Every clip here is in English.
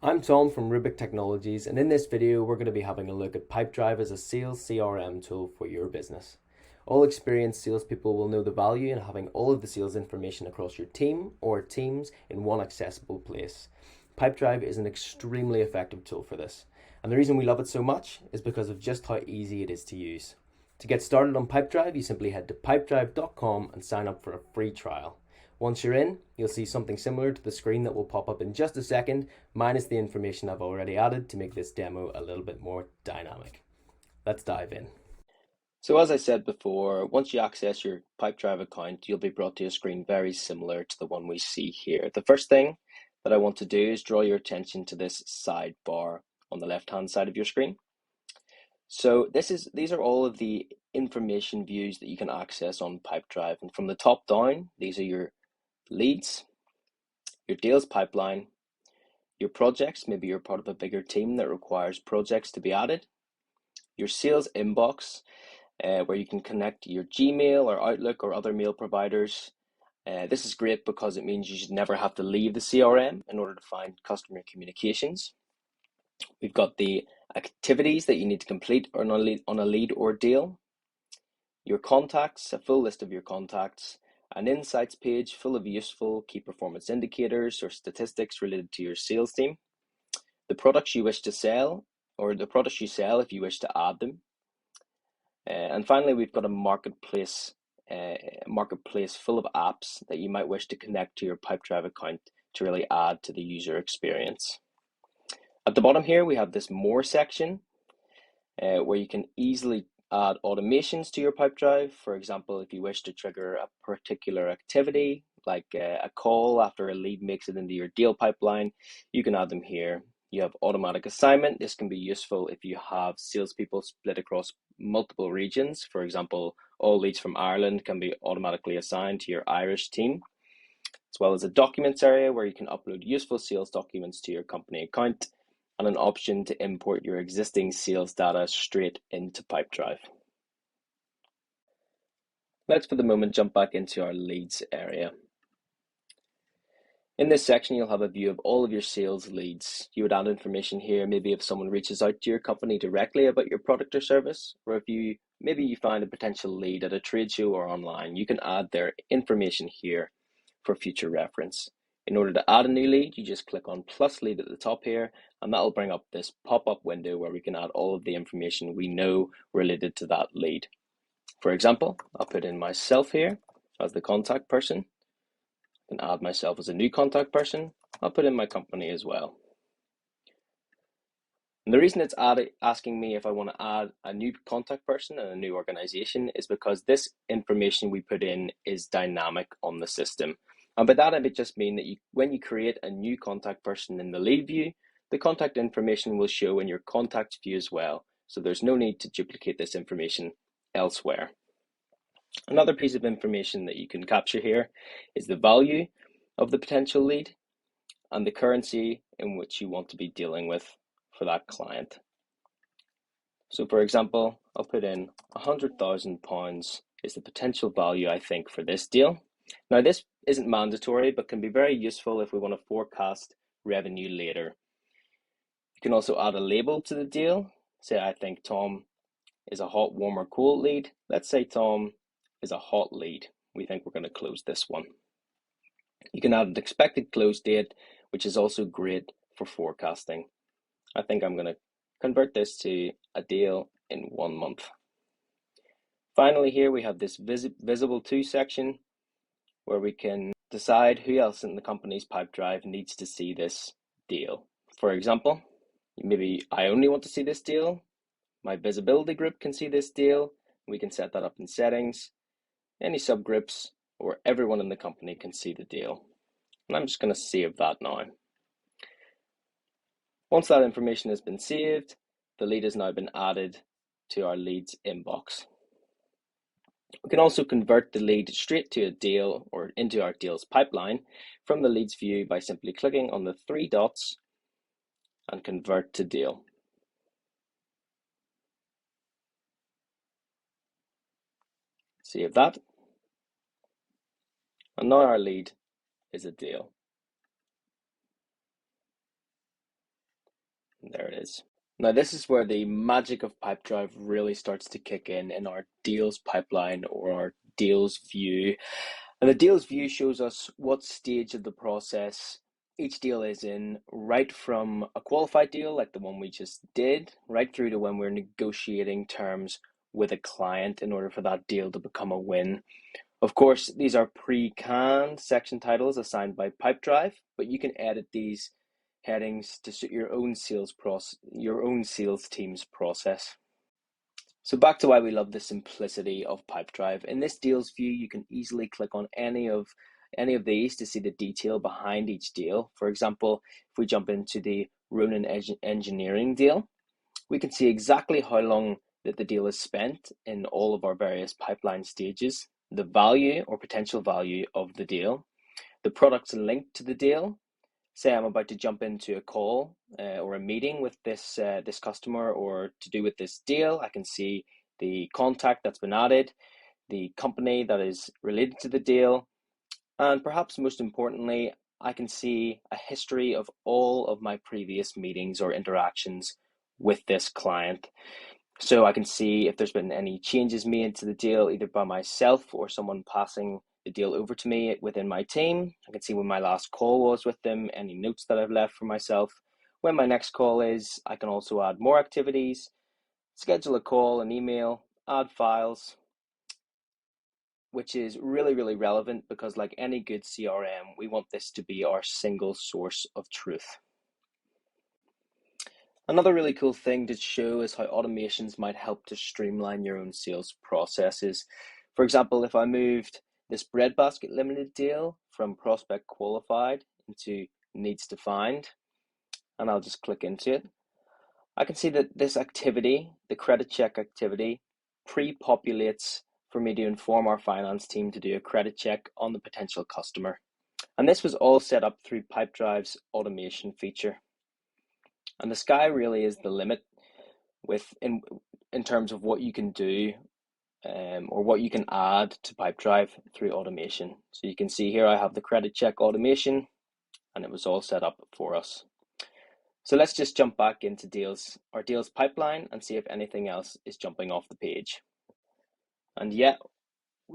I'm Tom from Rubik Technologies, and in this video, we're going to be having a look at Pipedrive as a sales CRM tool for your business. All experienced salespeople will know the value in having all of the sales information across your team or teams in one accessible place. Pipedrive is an extremely effective tool for this, and the reason we love it so much is because of just how easy it is to use. To get started on Pipedrive, you simply head to pipedrive.com and sign up for a free trial. Once you're in, you'll see something similar to the screen that will pop up in just a second, minus the information I've already added to make this demo a little bit more dynamic. Let's dive in. So as I said before, once you access your Pipedrive account, you'll be brought to a screen very similar to the one we see here. The first thing that I want to do is draw your attention to this sidebar on the left-hand side of your screen. So these are all of the information views that you can access on Pipedrive. And from the top down, these are your leads, your deals pipeline, your projects, maybe you're part of a bigger team that requires projects to be added, your sales inbox, where you can connect your Gmail or Outlook or other mail providers. This is great because it means you should never have to leave the CRM in order to find customer communications. We've got the activities that you need to complete on a lead or deal, your contacts, a full list of your contacts, an insights page full of useful key performance indicators or statistics related to your sales team, the products you wish to sell or the products you sell if you wish to add them. And finally, we've got a marketplace full of apps that you might wish to connect to your Pipedrive account to really add to the user experience. At the bottom here, we have this More section where you can easily add automations to your Pipedrive. For example, if you wish to trigger a particular activity, like a call after a lead makes it into your deal pipeline, you can add them here. You have automatic assignment. This can be useful if you have salespeople split across multiple regions. For example, all leads from Ireland can be automatically assigned to your Irish team, as well as a documents area where you can upload useful sales documents to your company account, and an option to import your existing sales data straight into Pipedrive. Let's for the moment jump back into our leads area. In this section, you'll have a view of all of your sales leads. You would add information here, maybe if someone reaches out to your company directly about your product or service, or if maybe you find a potential lead at a trade show or online, you can add their information here for future reference. In order to add a new lead, you just click on plus lead at the top here, and that'll bring up this pop-up window where we can add all of the information we know related to that lead. For example, I'll put in myself here as the contact person. I can add myself as a new contact person. I'll put in my company as well. And the reason it's asking me if I want to add a new contact person and a new organization is because this information we put in is dynamic on the system. And by that, I would just mean that when you create a new contact person in the lead view, the contact information will show in your contacts view as well. So there's no need to duplicate this information elsewhere. Another piece of information that you can capture here is the value of the potential lead and the currency in which you want to be dealing with for that client. So for example, I'll put in £100,000 is the potential value I think for this deal. Now this isn't mandatory, but can be very useful if we want to forecast revenue later. You can also add a label to the deal. Say I think Tom is a hot, warm, or cold lead. Let's say Tom is a hot lead. We think we're going to close this one. You can add an expected close date, which is also great for forecasting. I think I'm going to convert this to a deal in 1 month. Finally, here we have this visible to section where we can decide who else in the company's Pipedrive needs to see this deal. For example, maybe I only want to see this deal. My visibility group can see this deal. We can set that up in settings. Any subgroups or everyone in the company can see the deal. And I'm just going to save that now. Once that information has been saved, the lead has now been added to our leads inbox. We can also convert the lead straight to a deal or into our deals pipeline from the leads view by simply clicking on the 3 dots and convert to deal. Save that. And now our lead is a deal. There it is. Now, this is where the magic of Pipedrive really starts to kick in our deals pipeline or our deals view. And the deals view shows us what stage of the process each deal is in, right from a qualified deal like the one we just did, right through to when we're negotiating terms with a client in order for that deal to become a win. Of course, these are pre-canned section titles assigned by Pipedrive, but you can edit these headings to suit your own sales team's process. So back to why we love the simplicity of Pipedrive. In this deals view, you can easily click on any of these to see the detail behind each deal. For example, if we jump into the Ronin engineering deal, we can see exactly how long that the deal is spent in all of our various pipeline stages, the value or potential value of the deal, the products linked to the deal. Say I'm about to jump into a call or a meeting with this customer or to do with this deal, I can see the contact that's been added, the company that is related to the deal, and perhaps most importantly, I can see a history of all of my previous meetings or interactions with this client. So I can see if there's been any changes made to the deal, either by myself or someone passing the deal over to me within my team. I can see when my last call was with them, any notes that I've left for myself. When my next call is, I can also add more activities, schedule a call, an email, add files, which is really, really relevant because like any good CRM, we want this to be our single source of truth. Another really cool thing to show is how automations might help to streamline your own sales processes. For example, if I moved this breadbasket limited deal from prospect qualified into needs defined, and I'll just click into it, I can see that this activity, the credit check activity, pre-populates for me to inform our finance team to do a credit check on the potential customer. And this was all set up through Pipedrive's automation feature. And the sky really is the limit in terms of what you can do or what you can add to Pipedrive through automation. So you can see here I have the credit check automation and it was all set up for us. So let's just jump back into our deals pipeline and see if anything else is jumping off the page. And yeah,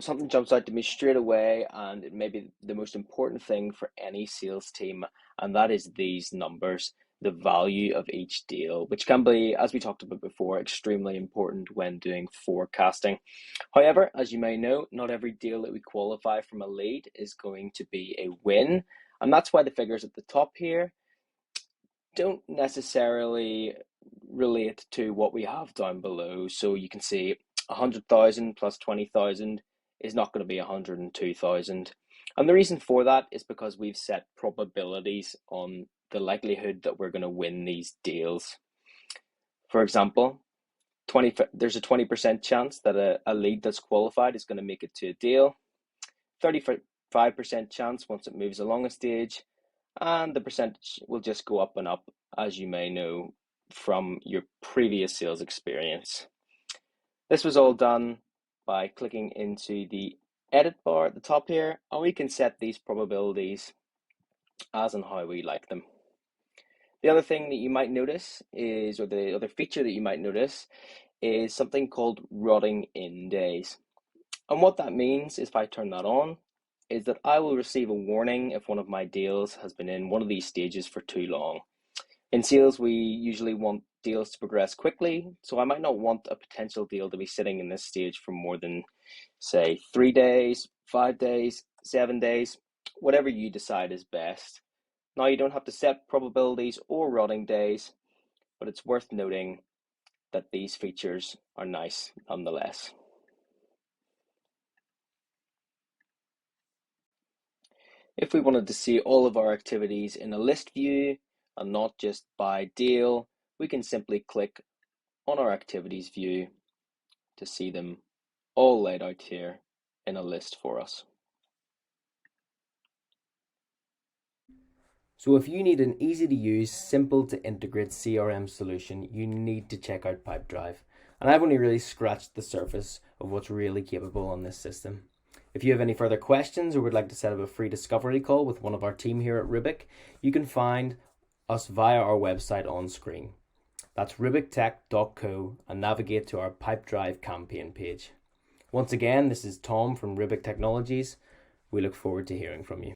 something jumps out to me straight away, and it may be the most important thing for any sales team, and that is these numbers, the value of each deal, which can be, as we talked about before, extremely important when doing forecasting. However, as you may know, not every deal that we qualify from a lead is going to be a win, and that's why the figures at the top here don't necessarily relate to what we have down below. So you can see 100,000 plus 20,000 is not going to be 102,000. And the reason for that is because we've set probabilities on the likelihood that we're going to win these deals. For example, there's a 20% chance that a lead that's qualified is going to make it to a deal, 35% chance once it moves along a stage, and the percentage will just go up and up, as you may know from your previous sales experience. This was all done by clicking into the edit bar at the top here, and we can set these probabilities as and how we like them. The other thing that you might notice is, or the other feature that you might notice, is something called rotting in days. And what that means, if I turn that on, is that I will receive a warning if one of my deals has been in one of these stages for too long. In sales, we usually want deals to progress quickly, so I might not want a potential deal to be sitting in this stage for more than, say, 3 days, 5 days, 7 days, whatever you decide is best. Now, you don't have to set probabilities or rotting days, but it's worth noting that these features are nice nonetheless. If we wanted to see all of our activities in a list view and not just by deal, we can simply click on our activities view to see them all laid out here in a list for us. So if you need an easy to use, simple to integrate CRM solution, you need to check out Pipedrive. And I've only really scratched the surface of what's really capable on this system. If you have any further questions or would like to set up a free discovery call with one of our team here at Rubik, you can find us via our website on screen. That's rubiktech.co and navigate to our Pipedrive campaign page. Once again, this is Tom from Rubik Technologies. We look forward to hearing from you.